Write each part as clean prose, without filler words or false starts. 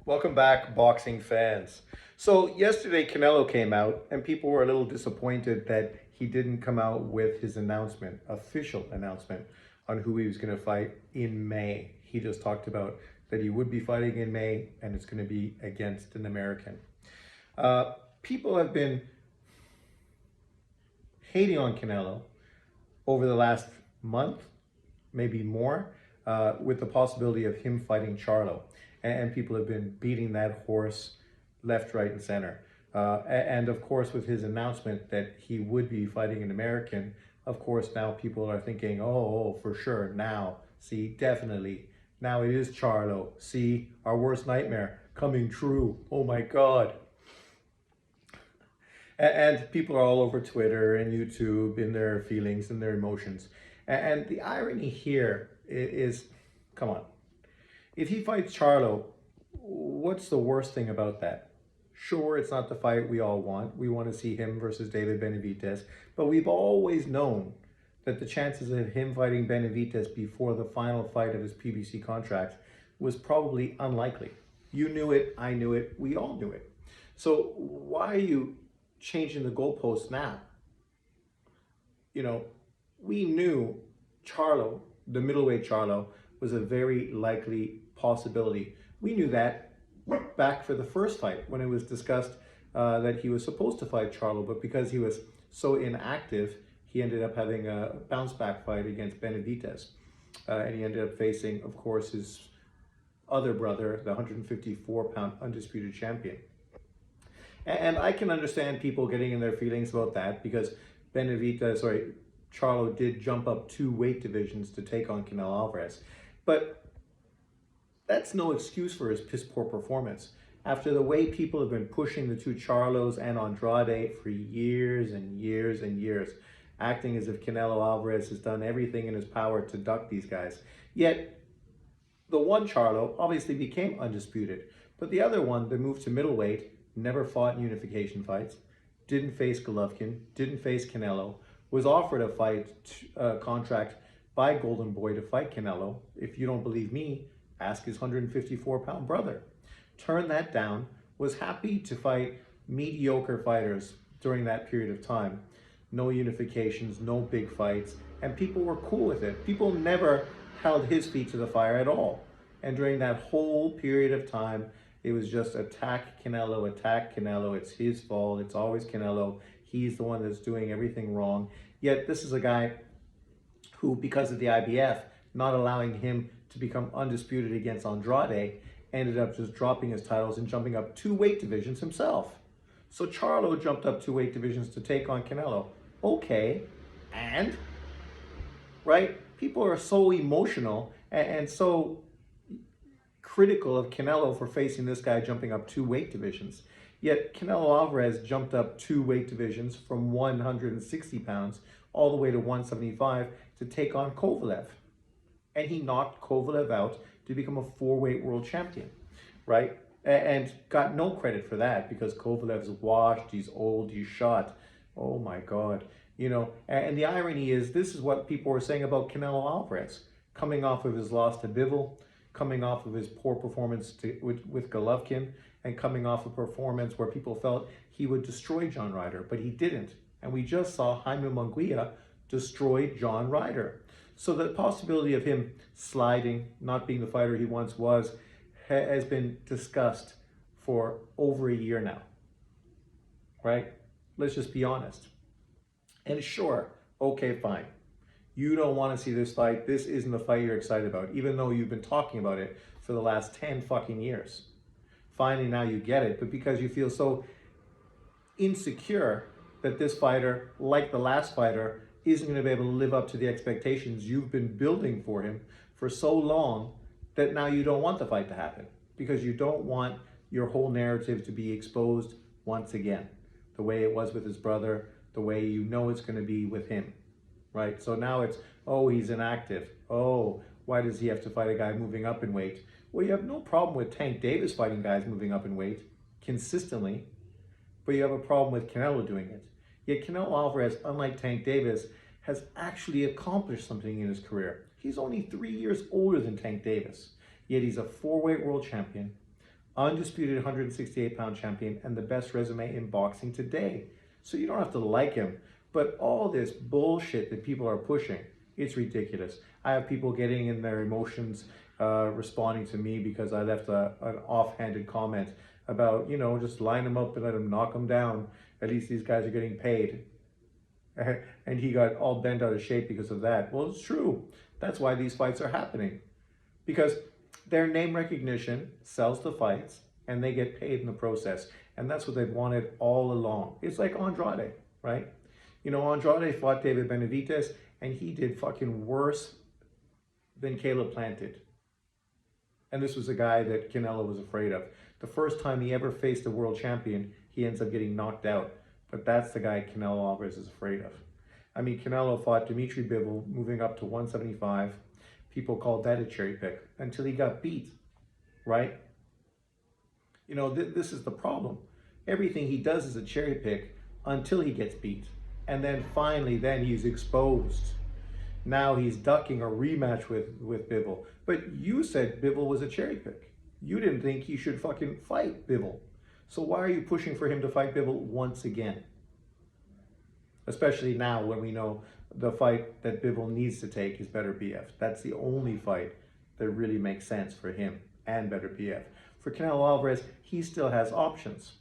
Welcome back, boxing fans. So yesterday Canelo came out and people were a little disappointed that he didn't come out with his announcement, official announcement on who he was going to fight in May. He just talked about that he would be fighting in May and it's going to be against an American. People have been hating on Canelo over the last month, maybe more, with the possibility of him fighting Charlo. And people have been beating that horse left, right, and center. And of course, with his announcement that he would be fighting an American, of course, now people are thinking, oh, for sure, now, see, definitely, now it is Charlo. See, our worst nightmare coming true. Oh my God. And people are all over Twitter and YouTube in their feelings and their emotions. And the irony here is, come on, if he fights Charlo, what's the worst thing about that? Sure, it's not the fight we all want. We want to see him versus David Benavidez. But we've always known that the chances of him fighting Benavidez before the final fight of his PBC contract was probably unlikely. You knew it, I knew it, we all knew it. So why are you changing the goalposts now? You know, we knew Charlo, the middleweight Charlo, was a very likely possibility. We knew that back for the first fight when it was discussed that he was supposed to fight Charlo, but because he was so inactive, he ended up having a bounce back fight against Benavidez. And he ended up facing, of course, his other brother, the 154-pound undisputed champion. And I can understand people getting in their feelings about that because Charlo did jump up 2 weight divisions to take on Canelo Alvarez. But that's no excuse for his piss poor performance. After the way people have been pushing the 2 Charlos and Andrade for years and years and years, acting as if Canelo Alvarez has done everything in his power to duck these guys. Yet, the one Charlo obviously became undisputed, but the other one, the move to middleweight, never fought in unification fights, didn't face Golovkin, didn't face Canelo, was offered a fight contract by Golden Boy to fight Canelo. If you don't believe me, ask his 154-pound brother. Turned that down, was happy to fight mediocre fighters during that period of time. No unifications, no big fights, and people were cool with it. People never held his feet to the fire at all. And during that whole period of time, it was just attack Canelo, it's his fault, it's always Canelo, he's the one that's doing everything wrong. Yet this is a guy who, because of the IBF, not allowing him to become undisputed against Andrade, ended up just dropping his titles and jumping up 2 weight divisions himself. So Charlo jumped up 2 weight divisions to take on Canelo. Okay, and? Right? People are so emotional and so critical of Canelo for facing this guy jumping up 2 weight divisions. Yet Canelo Alvarez jumped up 2 weight divisions from 160 pounds all the way to 175 to take on Kovalev. And he knocked Kovalev out to become a 4-weight world champion, right? And got no credit for that because Kovalev's washed, he's old, he's shot. Oh my God. You know, and the irony is this is what people were saying about Canelo Alvarez, coming off of his loss to Bivol, coming off of his poor performance with Golovkin, and coming off a performance where people felt he would destroy John Ryder, but he didn't. And we just saw Jaime Munguia destroy John Ryder. So the possibility of him sliding, not being the fighter he once was, has been discussed for over a year now, right? Let's just be honest. And sure, okay, fine. You don't want to see this fight. This isn't the fight you're excited about, even though you've been talking about it for the last 10 fucking years. Finally, now you get it, but because you feel so insecure that this fighter, like the last fighter, isn't going to be able to live up to the expectations you've been building for him for so long, that now you don't want the fight to happen because you don't want your whole narrative to be exposed once again, the way it was with his brother, the way you know it's going to be with him, right? So now it's, oh, he's inactive. Oh, why does he have to fight a guy moving up in weight? Well, you have no problem with Tank Davis fighting guys moving up in weight consistently, but you have a problem with Canelo doing it. Yet Canelo Alvarez, unlike Tank Davis, has actually accomplished something in his career. He's only 3 years older than Tank Davis, yet he's a 4-weight world champion, undisputed 168-pound champion, and the best resume in boxing today. So you don't have to like him, but all this bullshit that people are pushing, it's ridiculous. I have people getting in their emotions, responding to me because I left an offhanded comment about, just line them up and let them knock them down. At least these guys are getting paid. And he got all bent out of shape because of that. Well, it's true. That's why these fights are happening. Because their name recognition sells the fights and they get paid in the process. And that's what they've wanted all along. It's like Andrade, right? Andrade fought David Benavidez and he did fucking worse than Caleb Planted. And this was a guy that Canelo was afraid of. The first time he ever faced a world champion, he ends up getting knocked out. But that's the guy Canelo Alvarez is afraid of. I mean, Canelo fought Dimitri Bivol, moving up to 175. People called that a cherry pick until he got beat, right? This is the problem. Everything he does is a cherry pick until he gets beat. And then finally, then he's exposed. Now he's ducking a rematch with Bivol. But you said Bivol was a cherry pick. You didn't think he should fucking fight Bivol. So why are you pushing for him to fight Bivol once again? Especially now when we know the fight that Bivol needs to take is Better BF. That's the only fight that really makes sense for him and Better BF. For Canelo Alvarez, he still has options.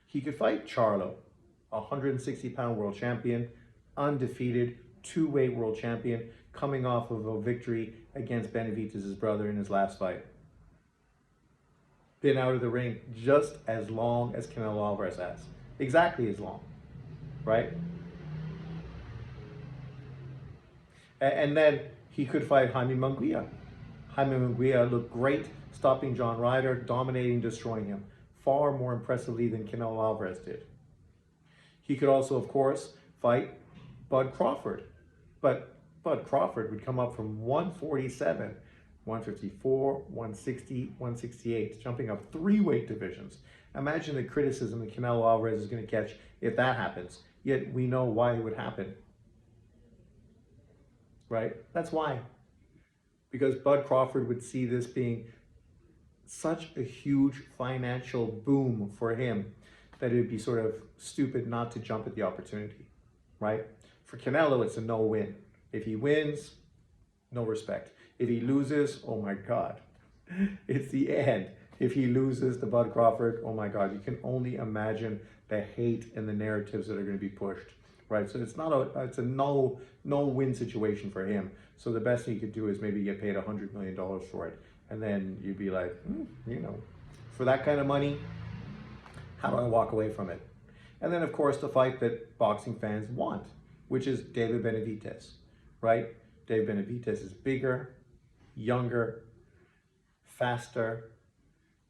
He could fight Charlo, a 160-pound world champion, undefeated, two-weight world champion, coming off of a victory against Benavidez' brother in his last fight. Been out of the ring just as long as Canelo Alvarez has. Exactly as long, right? And then he could fight Jaime Munguia. Jaime Munguia looked great, stopping John Ryder, dominating, destroying him, far more impressively than Canelo Alvarez did. He could also, of course, fight Bud Crawford. But Bud Crawford would come up from 147, 154, 160, 168, jumping up 3 weight divisions. Imagine the criticism that Canelo Alvarez is going to catch if that happens. Yet we know why it would happen. Right? That's why. Because Bud Crawford would see this being such a huge financial boom for him that it would be sort of stupid not to jump at the opportunity. Right? For Canelo, it's a no-win. If he wins, no respect. If he loses, oh my God, it's the end. If he loses to Bud Crawford, oh my God, you can only imagine the hate and the narratives that are going to be pushed, right? So it's a no-win situation for him. So the best thing he could do is maybe get paid $100 million for it. And then you'd be like, for that kind of money, how do I walk away from it? And then of course the fight that boxing fans want, which is David Benavidez, right? David Benavidez is bigger, younger, faster,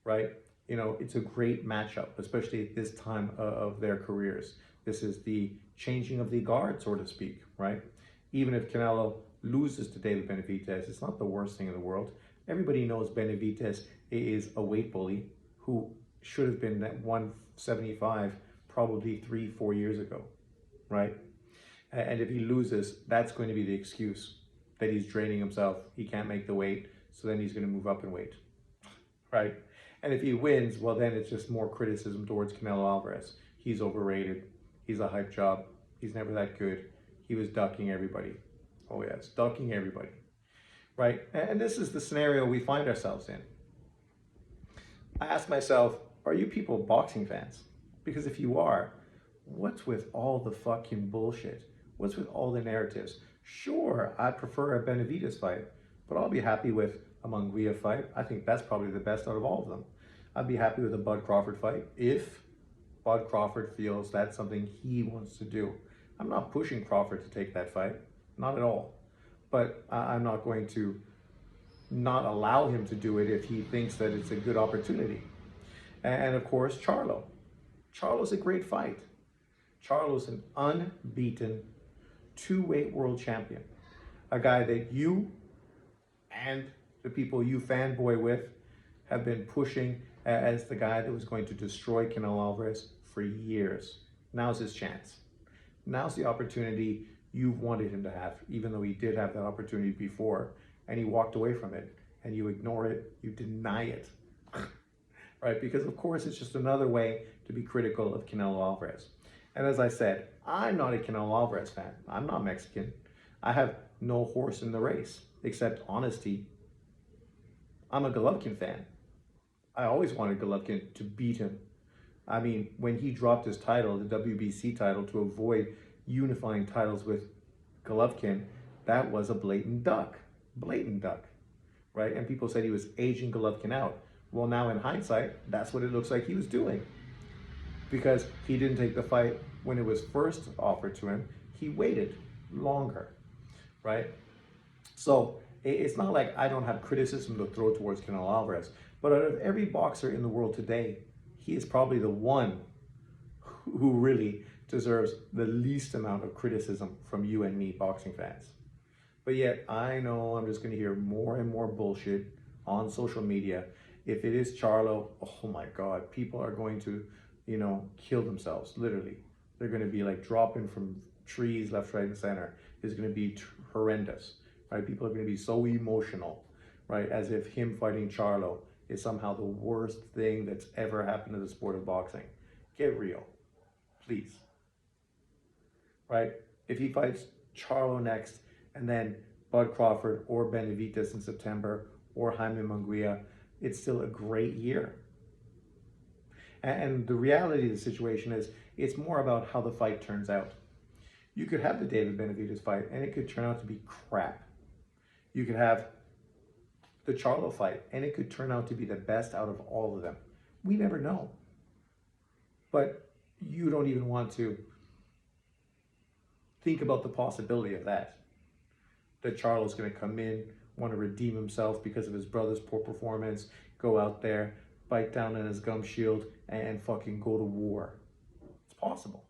right? It's a great matchup, especially at this time of their careers. This is the changing of the guard, so to speak, right? Even if Canelo loses to David Benavidez, it's not the worst thing in the world. Everybody knows Benavidez is a weight bully who should have been at 175 probably 3-4 years ago, right? And if he loses, that's going to be the excuse that he's draining himself. He can't make the weight, so then he's going to move up in weight, right? And if he wins, well, then it's just more criticism towards Canelo Alvarez. He's overrated. He's a hype job. He's never that good. He was ducking everybody. Oh yes, ducking everybody, right? And this is the scenario we find ourselves in. I ask myself, are you people boxing fans? Because if you are, what's with all the fucking bullshit? What's with all the narratives? Sure, I'd prefer a Benavidez fight, but I'll be happy with a Munguia fight. I think that's probably the best out of all of them. I'd be happy with a Bud Crawford fight if Bud Crawford feels that's something he wants to do. I'm not pushing Crawford to take that fight, not at all. But I'm not going to not allow him to do it if he thinks that it's a good opportunity. And of course, Charlo. Charlo's a great fight. Charlo's an unbeaten 2-weight world champion. A guy that you and the people you fanboy with have been pushing as the guy that was going to destroy Canelo Alvarez for years. Now's his chance. Now's the opportunity you've wanted him to have, even though he did have that opportunity before, and he walked away from it, and you ignore it, you deny it. right? Because of course it's just another way to be critical of Canelo Alvarez. And as I said, I'm not a Canelo Alvarez fan. I'm not Mexican. I have no horse in the race except honesty. I'm a Golovkin fan. I always wanted Golovkin to beat him. I mean, when he dropped his title, the WBC title, to avoid unifying titles with Golovkin, that was a blatant duck, right? And people said he was aging Golovkin out. Well, now in hindsight, that's what it looks like he was doing, because he didn't take the fight when it was first offered to him. He waited longer, right? So it's not like I don't have criticism to throw towards Canelo Alvarez, but out of every boxer in the world today, he is probably the one who really deserves the least amount of criticism from you and me, boxing fans. But yet, I know I'm just going to hear more and more bullshit on social media. If it is Charlo, oh my God, people are going to, kill themselves, literally. They're going to be like dropping from trees left, right, and center. It's going to be horrendous, right? People are going to be so emotional, right? As if him fighting Charlo is somehow the worst thing that's ever happened to the sport of boxing. Get real, please, right? If he fights Charlo next, and then Bud Crawford or Benavidez in September, or Jaime Munguia, it's still a great year. And the reality of the situation is, it's more about how the fight turns out. You could have the David Benavidez fight, and it could turn out to be crap. You could have the Charlo fight, and it could turn out to be the best out of all of them. We never know. But you don't even want to think about the possibility of that. That Charlo's going to come in, want to redeem himself because of his brother's poor performance, go out there, bite down on his gum shield, and fucking go to war. It's possible.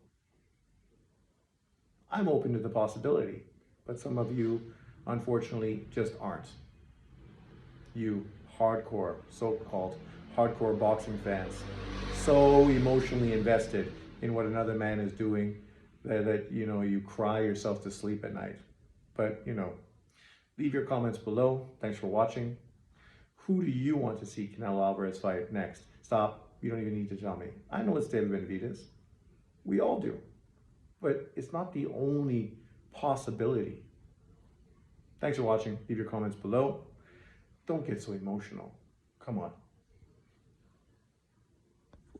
I'm open to the possibility, but some of you, unfortunately, just aren't. You hardcore, so-called hardcore boxing fans, so emotionally invested in what another man is doing that you cry yourself to sleep at night. But leave your comments below. Thanks for watching. Who do you want to see Canelo Alvarez fight next? Stop. You don't even need to tell me. I know it's David Benavidez. We all do. But it's not the only possibility. Thanks for watching. Leave your comments below. Don't get so emotional. Come on.